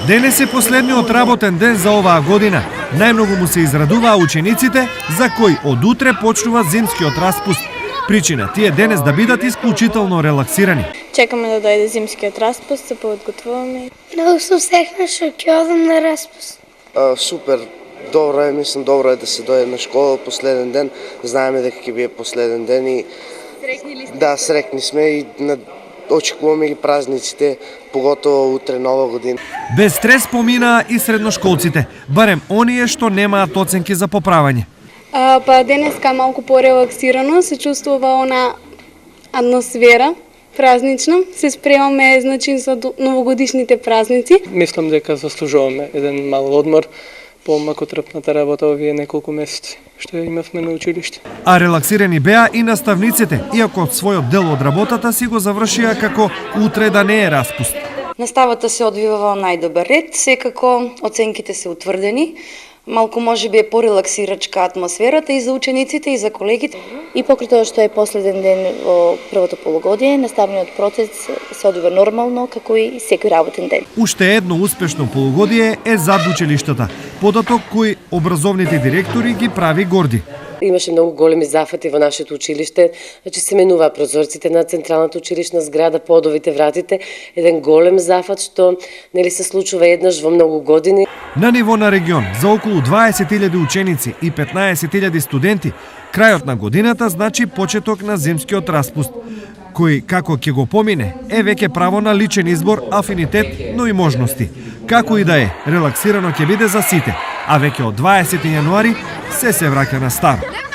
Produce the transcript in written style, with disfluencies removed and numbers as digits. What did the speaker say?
Денес е последниот работен ден за оваа година. Најмногу му се израдуваа учениците, за кои од утре почнува зимскиот распуст. Причина тие денес да бидат исклучително релаксирани. Чекаме да дојде зимскиот распуст, се подготвуваме. Многу сум среќна што ќе одам на распуст. Супер, добро е, мислам добро е да се дојде на школа последен ден. Знаеме дека ќе биде последен ден и да, срекни сме и очекуваме ги празниците, поготово утре нова година. Без стрес поминаа и средношколците, барем оние што немаат оценки за поправање. Па денеска малку порелаксирано, се чувствува она атмосфера празнична. Се спремаме за новогодишните празници. Мислам дека заслужуваме еден мал одмор по макотрпната работа овие неколку месеци што имавме на училиште. А релаксирани беа и наставниците, иако својот дел од работата си го завршија како утре да не е распуст. Наставата се одвива во најдобар ред, секако оценките се утврдени. Малку може би е порелаксирачка атмосферата и за учениците и за колегите. И покрај тоа што е последен ден во првото полугодие, наставниот процес се одвива нормално како и секој работен ден. Уште едно успешно полугодие е зад училиштата, податок кој образовните директори ги прави горди. Имаше многу големи зафати во нашето училиште, значи се менуваа прозорците на централната училишна зграда, подовите, вратите, еден голем зафат што нели се случува еднаш во многу години. На ниво на регион, за околу 20.000 ученици и 15.000 студенти, крајот на годината значи почеток на зимскиот распуст, кој како ќе го помине е веќе право на личен избор, афинитет, но и можности. Како и да е, релаксирано ќе биде за сите, а веќе од 20 јануари се враќа на старо.